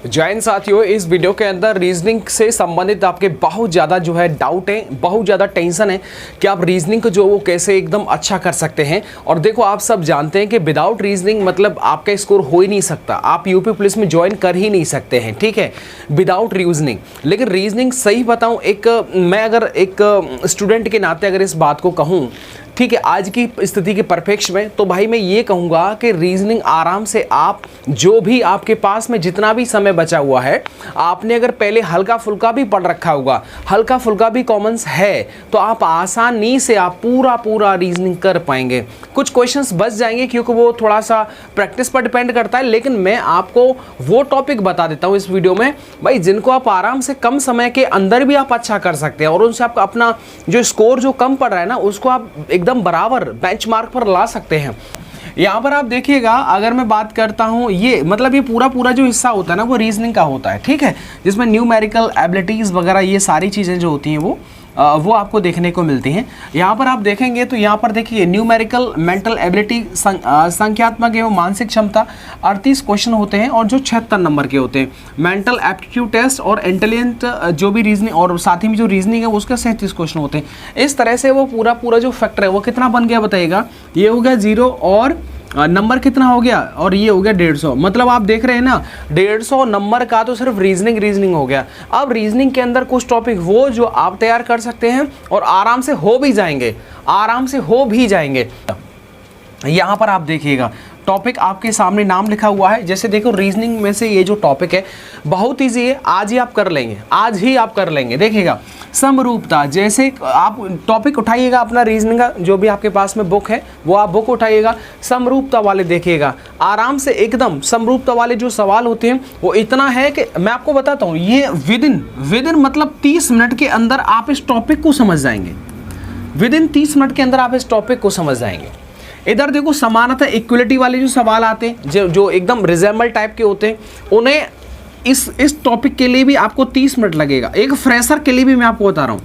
जय हिंद साथियों, इस वीडियो के अंदर रीजनिंग से संबंधित आपके बहुत ज़्यादा जो है डाउट है, बहुत ज़्यादा टेंशन है कि आप रीजनिंग को जो वो कैसे एकदम अच्छा कर सकते हैं। और देखो, आप सब जानते हैं कि विदाउट रीजनिंग मतलब आपका स्कोर हो ही नहीं सकता, आप यूपी पुलिस में ज्वाइन कर ही नहीं सकते हैं, ठीक है, विदाउट रीजनिंग। लेकिन रीजनिंग सही बताऊं, मैं अगर एक स्टूडेंट के नाते अगर इस बात को कहूँ, ठीक है, आज की स्थिति के परिप्रेक्ष्य में, तो भाई मैं ये कहूँगा कि रीजनिंग आराम से आप जो भी आपके पास में जितना भी समय बचा हुआ है, आपने अगर पहले हल्का फुल्का भी पढ़ रखा होगा, हल्का फुल्का भी कॉमन्स है, तो आप आसानी से आप पूरा रीजनिंग कर पाएंगे। कुछ क्वेश्चंस बच जाएंगे क्योंकि वो थोड़ा सा प्रैक्टिस पर डिपेंड करता है, लेकिन मैं आपको वो टॉपिक बता देता हूँ इस वीडियो में भाई, जिनको आप आराम से कम समय के अंदर भी आप अच्छा कर सकते हैं और उनसे आप अपना जो स्कोर जो कम पड़ रहा है ना, उसको आप एकदम बराबर बेंचमार्क पर ला सकते हैं। यहाँ पर आप देखिएगा, अगर मैं बात करता हूँ, ये मतलब ये पूरा जो हिस्सा होता है ना, वो रीजनिंग का होता है, ठीक है, जिसमें न्यूमेरिकल एबिलिटीज़ वगैरह ये सारी चीज़ें जो होती हैं वो आपको देखने को मिलती हैं। यहाँ पर आप देखेंगे तो यहाँ पर देखिए न्यूमेरिकल मेंटल एबिलिटी, संख्यात्मक एवं मानसिक क्षमता 38 क्वेश्चन होते हैं और जो 76 नंबर के होते हैं। मेंटल एप्टीट्यूड टेस्ट और इंटेलिजेंट जो भी रीजनिंग और साथ ही में जो रीजनिंग है उसके 37 क्वेश्चन होते हैं। इस तरह से वो पूरा जो फैक्टर है वो कितना बन गया बताइएगा, ये हो गया 0 और नंबर कितना हो गया, और ये हो गया 150। मतलब आप देख रहे हैं ना, 150 नंबर का तो सिर्फ रीजनिंग हो गया। अब रीजनिंग के अंदर कुछ टॉपिक वो जो आप तैयार कर सकते हैं और आराम से हो भी जाएंगे। यहाँ पर आप देखिएगा टॉपिक आपके सामने नाम लिखा हुआ है। जैसे देखो, रीजनिंग में से ये जो टॉपिक है बहुत ईजी है, आज ही आप कर लेंगे। देखिएगा, समरूपता, जैसे आप टॉपिक उठाइएगा अपना रीजनिंग का, जो भी आपके पास में बुक है वो आप बुक उठाइएगा, समरूपता वाले देखिएगा, आराम से एकदम समरूपता वाले जो सवाल होते हैं वो इतना है कि मैं आपको बताता हूँ, ये विदिन मतलब 30 मिनट के अंदर आप इस टॉपिक को समझ जाएंगे। विदिन 30 मिनट के अंदर आप इस टॉपिक को समझ जाएंगे। इधर देखो, समानता इक्वलिटी वाले जो सवाल आते हैं, जो एकदम रिजेंबल टाइप के होते हैं, उन्हें इस टॉपिक के लिए भी आपको 30 मिनट लगेगा। एक फ्रेशर के लिए भी मैं आपको बता रहा हूँ,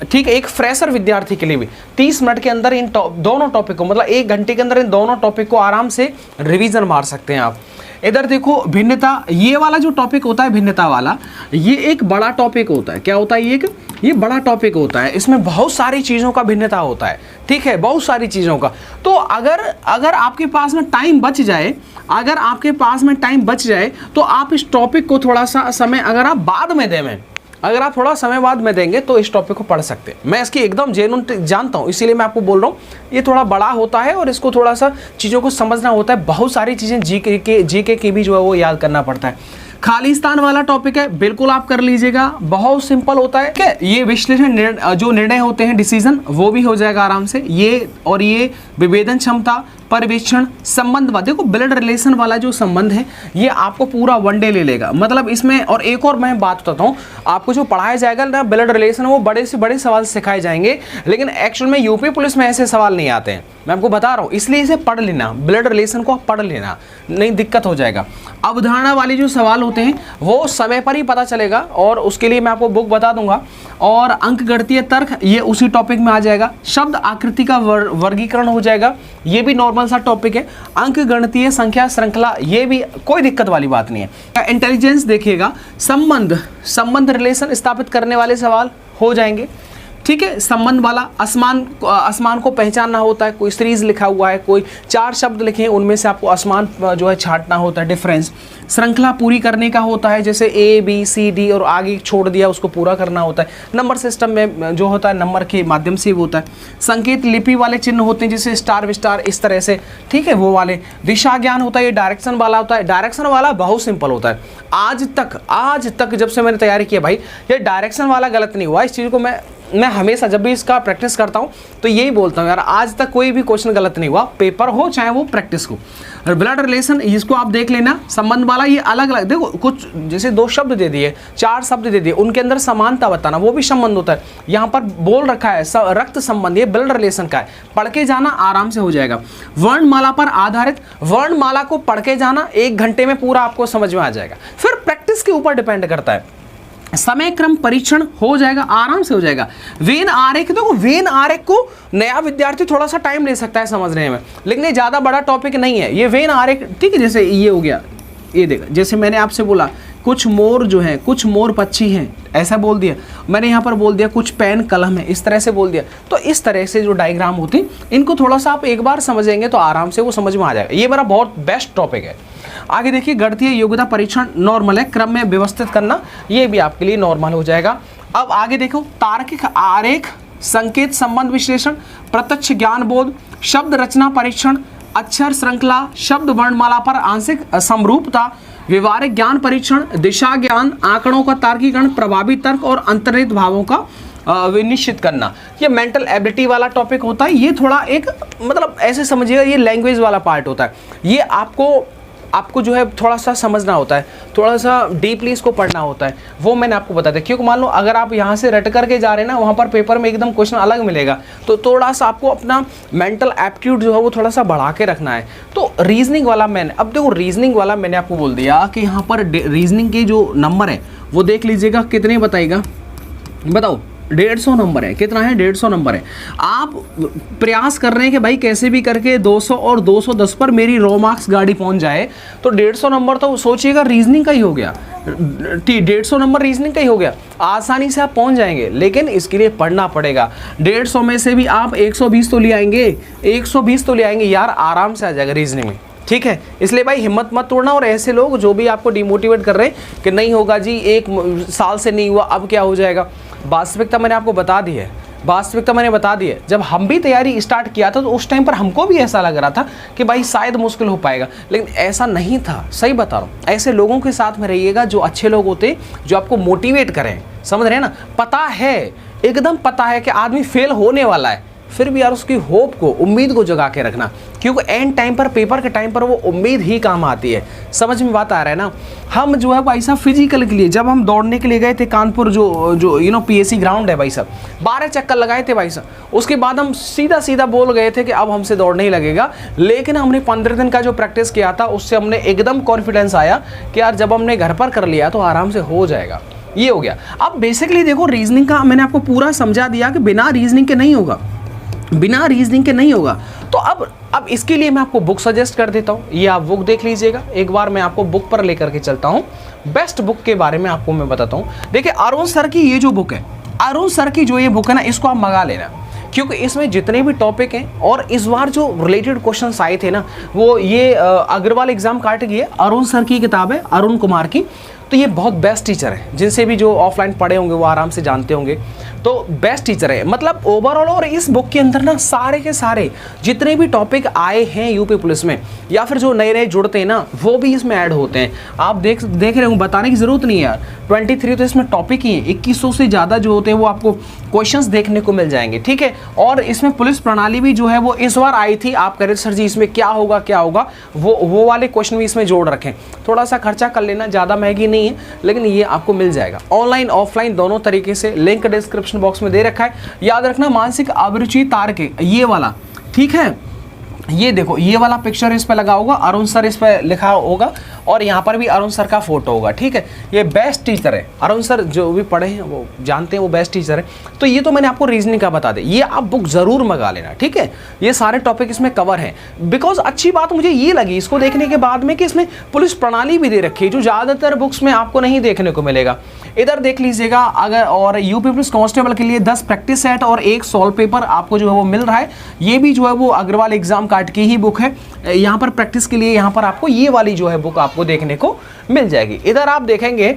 ठीक है, एक फ्रेशर विद्यार्थी के लिए भी 30 मिनट के अंदर इन दोनों टॉपिक को, मतलब 1 घंटे के अंदर इन दोनों टॉपिक को आराम से रिवीजन मार सकते हैं आप। इधर देखो, भिन्नता, ये वाला जो टॉपिक होता है भिन्नता वाला, ये एक बड़ा टॉपिक होता है। क्या होता है ये बड़ा टॉपिक होता है, इसमें बहुत सारी चीज़ों का भिन्नता होता है, ठीक है, बहुत सारी चीज़ों का। तो अगर आपके पास में टाइम बच जाए, तो आप इस टॉपिक को थोड़ा सा समय अगर आप थोड़ा समय बाद में देंगे तो इस टॉपिक को पढ़ सकते हैं। मैं इसकी एकदम जेन्युइन जानता हूँ, इसीलिए मैं आपको बोल रहा हूँ, ये थोड़ा बड़ा होता है और इसको थोड़ा सा चीज़ों को समझना होता है। बहुत सारी चीज़ें जीके की भी जो है वो याद करना पड़ता है। खाली स्थान वाला टॉपिक है, बिल्कुल आप कर लीजिएगा, बहुत सिंपल होता है, ठीक है। ये विश्लेषण जो निर्णय होते हैं, डिसीजन, वो भी हो जाएगा आराम से। ये विभेदन क्षमता, परिवेक्षण, संबंध, देखो ब्लड रिलेशन वाला जो संबंध है ये आपको पूरा 1 डे ले लेगा। मतलब इसमें, और एक और मैं बात बताता हूँ, आपको जो पढ़ाया जाएगा ना ब्लड रिलेशन, वो बड़े से बड़े सवाल सिखाए जाएंगे, लेकिन एक्चुअल में यूपी पुलिस में ऐसे सवाल नहीं आते हैं, मैं आपको बता रहा हूँ। इसलिए इसे पढ़ लेना, ब्लड रिलेशन को पढ़ लेना, नहीं दिक्कत हो जाएगा। अवधारणा वाले जो सवाल होते हैं वो समय पर ही पता चलेगा, और उसके लिए मैं आपको बुक बता दूंगा। और अंकगणितीय तर्क, ये उसी टॉपिक में आ जाएगा। शब्द आकृति का वर्गीकरण हो जाएगा, ये भी नॉर्मल सा टॉपिक है। अंकगणितीय संख्या श्रृंखला, ये भी कोई दिक्कत वाली बात नहीं है। इंटेलिजेंस देखिएगा, संबंध रिलेशन स्थापित करने वाले सवाल हो जाएंगे, ठीक है। संबंध वाला, असमान को पहचानना होता है, कोई सीरीज लिखा हुआ है, कोई 4 शब्द लिखे हैं, उनमें से आपको असमान जो है छांटना होता है, डिफरेंस। श्रृंखला पूरी करने का होता है, जैसे ABCD और आगे छोड़ दिया उसको पूरा करना होता है। नंबर सिस्टम में जो होता है नंबर के माध्यम से होता है। संकेत लिपि वाले चिन्ह होते हैं, जैसे स्टार विस्टार, इस तरह से, ठीक है, वो वाले। दिशा ज्ञान होता है, ये डायरेक्शन वाला होता है। डायरेक्शन वाला बहुत सिंपल होता है। आज तक जब से मैंने तैयारी की है भाई, ये डायरेक्शन वाला गलत नहीं हुआ। इस चीज़ को मैं हमेशा जब भी इसका प्रैक्टिस करता हूँ तो यही बोलता हूँ यार, आज तक कोई भी क्वेश्चन गलत नहीं हुआ, पेपर हो चाहे वो प्रैक्टिस हो। ब्लड रिलेशन, इसको आप देख लेना। संबंध वाला, ये अलग अलग, देखो कुछ जैसे 2 शब्द दे दिए, 4 शब्द दे दिए, उनके अंदर समानता बताना, वो भी संबंध होता है। यहाँ पर बोल रखा है रक्त संबंध, ये ब्लड रिलेशन का है, पढ़ के जाना, आराम से हो जाएगा। वर्णमाला पर आधारित, वर्णमाला को पढ़ के जाना, 1 घंटे में पूरा आपको समझ में आ जाएगा। फिर प्रैक्टिस के ऊपर डिपेंड करता है। समय क्रम परीक्षण हो जाएगा, आराम से हो जाएगा। वेन आरेख, देखो वेन आरेख को नया विद्यार्थी थोड़ा सा टाइम ले सकता है समझने में, लेकिन ये ज़्यादा बड़ा टॉपिक नहीं है। ये वेन आरेख, ठीक है, जैसे ये हो गया, ये देखा, जैसे मैंने आपसे बोला कुछ मोर जो हैं, कुछ मोर पक्षी हैं, ऐसा बोल दिया मैंने। यहाँ पर बोल दिया कुछ पेन कलम है, इस तरह से बोल दिया। तो इस तरह से जो डायग्राम होती है, इनको थोड़ा सा आप एक बार समझेंगे तो आराम से वो समझ में आ जाएगा। ये मेरा बहुत बेस्ट टॉपिक है। आगे देखिए, गणितीय योग्यता परीक्षण नॉर्मल है, क्रम में व्यवस्थित करना, ये भी आपके लिए नॉर्मल हो जाएगा। अब आगे देखो, तार्किक आरेख, संकेत संबंध विश्लेषण, प्रत्यक्ष ज्ञान बोध, शब्द रचना परीक्षण, अक्षर श्रृंखला, शब्द वर्णमाला पर आंशिक समरूपता, व्यवहारिक ज्ञान परीक्षण, दिशा ज्ञान, आंकड़ों का तार्किकरण, प्रभावी तर्क और अंतर्निहित भावों का विनिश्चित करना। ये मेंटल एबिलिटी वाला टॉपिक होता है। ये थोड़ा एक मतलब ऐसे समझिएगा, ये लैंग्वेज वाला पार्ट होता है। ये आपको जो है थोड़ा सा समझना होता है, थोड़ा सा डीपली इसको पढ़ना होता है, वो मैंने आपको बता दिया। क्योंकि मान लो अगर आप यहाँ से रट करके जा रहे हैं ना, वहाँ पर पेपर में एकदम क्वेश्चन अलग मिलेगा, तो थोड़ा सा आपको अपना मेंटल एप्टीट्यूड जो है वो थोड़ा सा बढ़ा के रखना है। तो रीजनिंग वाला अब देखो, रीजनिंग वाला मैंने आपको बोल दिया कि यहाँ पर रीजनिंग के जो नंबर है वो देख लीजिएगा कितने बताएगा, बताओ। 150 नंबर है। कितना है? 150 नंबर है। आप प्रयास कर रहे हैं कि भाई कैसे भी करके 200 और 210 पर मेरी रो मार्क्स गाड़ी पहुंच जाए, तो 150 नंबर तो सोचिएगा रीजनिंग का ही हो गया। 150 नंबर रीजनिंग का ही हो गया। आसानी से आप पहुंच जाएंगे, लेकिन इसके लिए पढ़ना पड़ेगा। 150 में से भी आप 120 तो ले आएंगे, 120 तो ले आएंगे यार, आराम से आ जाएगा रीजनिंग में। ठीक है, इसलिए भाई हिम्मत मत तोड़ना। और ऐसे लोग जो भी आपको डिमोटिवेट कर रहे हैं कि नहीं होगा जी, 1 साल से नहीं हुआ, अब क्या हो जाएगा, वास्तविकता मैंने आपको बता दी है। वास्तविकता मैंने बता दी है। जब हम भी तैयारी स्टार्ट किया था तो उस टाइम पर हमको भी ऐसा लग रहा था कि भाई शायद मुश्किल हो पाएगा, लेकिन ऐसा नहीं था। सही बता रहा हूँ। ऐसे लोगों के साथ में रहिएगा जो अच्छे लोग होते, जो आपको मोटिवेट करें। समझ रहे हैं ना? पता है, एकदम पता है कि आदमी फेल होने वाला है, फिर भी यार उसकी होप को, उम्मीद को जगा के रखना, क्योंकि एंड टाइम पर, पेपर के टाइम पर वो उम्मीद ही काम आती है। समझ में बात आ रहा है ना? हम जो है भाई साहब फिजिकल के लिए, जब हम दौड़ने के लिए गए थे कानपुर, जो पीएसी ग्राउंड है भाई साहब, 12 चक्कर लगाए थे भाई साहब। उसके बाद हम सीधा बोल गए थे कि अब हमसे दौड़ नहीं लगेगा, लेकिन हमने 15 दिन का जो प्रैक्टिस किया था उससे हमने एकदम कॉन्फिडेंस आया कि यार जब हमने घर पर कर लिया तो आराम से हो जाएगा। ये हो गया। अब बेसिकली देखो, रीजनिंग का मैंने आपको पूरा समझा दिया कि बिना रीजनिंग के नहीं होगा, बिना रीजनिंग के नहीं होगा। तो अब इसके लिए मैं आपको बुक सजेस्ट कर देता हूँ। ये आप बुक देख लीजिएगा एक बार। मैं आपको बुक पर लेकर के चलता हूँ। बेस्ट बुक के बारे में आपको मैं बताता हूँ। देखिए, अरुण सर की ये जो बुक है, अरुण सर की जो ये बुक है ना, इसको आप मंगा लेना, क्योंकि इसमें जितने भी टॉपिक हैं और इस बार जो रिलेटेड क्वेश्चंस आए थे ना, वो ये अग्रवाल एग्जाम काट की है, अरुण सर की किताब है, अरुण कुमार की। तो ये बहुत बेस्ट टीचर है, जिनसे भी जो ऑफलाइन पढ़े होंगे वो आराम से जानते होंगे। तो बेस्ट टीचर है मतलब ओवरऑल। और इस बुक के अंदर ना सारे के सारे जितने भी टॉपिक आए हैं यूपी पुलिस में, या फिर जो नए नए जुड़ते हैं ना, वो भी इसमें ऐड होते हैं। आप देख रहे हो, बताने की जरूरत नहीं है यार। 23 तो इसमें टॉपिक ही है, 2100 से ज़्यादा जो होते हैं वो आपको क्वेश्चंस देखने को मिल जाएंगे। ठीक है, और इसमें पुलिस प्रणाली भी जो है वो इस बार आई थी। आप कह रहे सर जी इसमें क्या होगा, वो वाले क्वेश्चन भी इसमें जोड़ रखें। थोड़ा सा खर्चा कर लेना, ज़्यादा महंगी नहीं है, लेकिन ये आपको मिल जाएगा ऑनलाइन ऑफलाइन दोनों तरीके से। लिंक डिस्क्रिप्शन बॉक्स में दे रखा है। याद रखना, मानसिक अभिरुचि तार्क, ये वाला। ठीक है, ये देखो, ये वाला पिक्चर इस पे लगा होगा, अरुण सर इस पे लिखा होगा, और यहाँ पर भी अरुण सर का फोटो होगा। ठीक है, ये बेस्ट टीचर है। अरुण सर जो भी पढ़े हैं वो जानते हैं, वो बेस्ट टीचर है। तो ये तो मैंने आपको रीजनिंग का बता दे, ये आप बुक जरूर मंगा लेना। ठीक है, ये सारे टॉपिक इसमें कवर हैं। बिकॉज अच्छी बात मुझे ये लगी इसको देखने के बाद में कि इसमें पुलिस प्रणाली भी दे रखी है, जो ज़्यादातर बुक्स में आपको नहीं देखने को मिलेगा। इधर देख लीजिएगा अगर, और यूपी पुलिस कांस्टेबल के लिए 10 प्रैक्टिस सेट और 1 सॉल्व पेपर आपको जो है वो मिल रहा है। ये भी जो है वो अग्रवाल एग्जाम काट की ही बुक है। यहाँ पर प्रैक्टिस के लिए यहाँ पर आपको ये वाली जो है बुक आपको देखने को मिल जाएगी। इधर आप देखेंगे,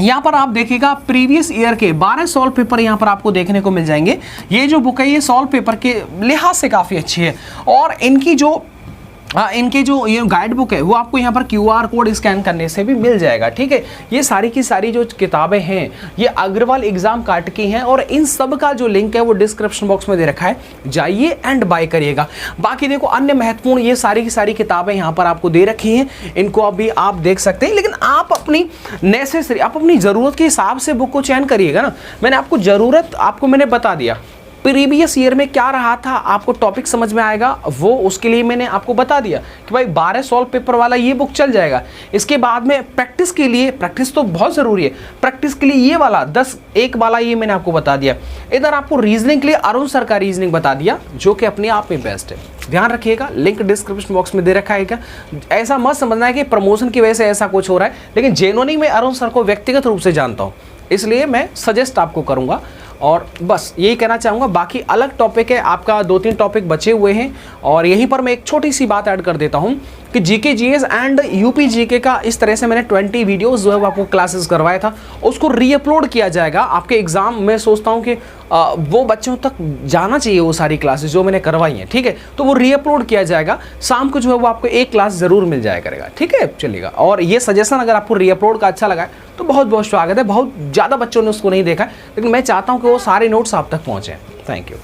यहाँ पर आप देखिएगा प्रीवियस ईयर के 12 सॉल्व पेपर यहाँ पर आपको देखने को मिल जाएंगे। ये जो बुक है ये सॉल्व पेपर के लिहाज से काफ़ी अच्छी है, और इनकी जो ये गाइड बुक है वो आपको यहाँ पर QR कोड स्कैन करने से भी मिल जाएगा। ठीक है, ये सारी की सारी जो किताबें हैं ये अग्रवाल एग्जाम काट की हैं, और इन सब का जो लिंक है वो डिस्क्रिप्शन बॉक्स में दे रखा है, जाइए एंड बाय करिएगा। बाकी देखो, अन्य महत्वपूर्ण ये सारी की सारी किताबें यहाँ पर आपको दे रखी हैं, इनको अभी आप देख सकते हैं। लेकिन आप अपनी नेसेसरी, आप अपनी ज़रूरत के हिसाब से बुक को चयन करिएगा ना। मैंने आपको ज़रूरत, आपको मैंने बता दिया प्रीवियस ईयर में क्या रहा था आपको टॉपिक समझ में आएगा। वो उसके लिए मैंने आपको बता दिया कि भाई 12 सॉल्व पेपर वाला ये बुक चल जाएगा। इसके बाद में प्रैक्टिस के लिए, प्रैक्टिस तो बहुत ज़रूरी है, प्रैक्टिस के लिए ये वाला 10-1 वाला ये मैंने आपको बता दिया। इधर आपको रीजनिंग के लिए अरुण सर का रीजनिंग बता दिया जो कि अपने आप में बेस्ट है। ध्यान रखिएगा, लिंक डिस्क्रिप्शन बॉक्स में दे रखा है। ऐसा मत समझना है कि प्रमोशन की वजह से ऐसा कुछ हो रहा है, लेकिन जेन्युइनली मैं अरुण सर को व्यक्तिगत रूप से जानता हूँ, इसलिए मैं सजेस्ट आपको करूँगा। और बस यही कहना चाहूँगा। बाकी अलग टॉपिक है, आपका 2-3 टॉपिक बचे हुए हैं। और यहीं पर मैं एक छोटी सी बात ऐड कर देता हूँ कि GK GS and UP GK का इस तरह से मैंने 20 वीडियोस जो है वो आपको क्लासेस करवाया था, उसको रीअपलोड किया जाएगा आपके एग्जाम। मैं सोचता हूँ कि वो बच्चों तक जाना चाहिए वो सारी क्लासेस जो मैंने करवाई हैं, ठीक है। तो वो रीअपलोड किया जाएगा, शाम को जो है वो आपको एक क्लास ज़रूर मिल जाया करेगा, ठीक है। चलिएगा, और ये सजेशन अगर आपको रीअपलोड का अच्छा लगा है तो बहुत बहुत स्वागत है। बहुत ज़्यादा बच्चों ने उसको नहीं देखा है, लेकिन मैं चाहता हूँ कि वो सारे नोट्स आप तक पहुँचें। Thank you.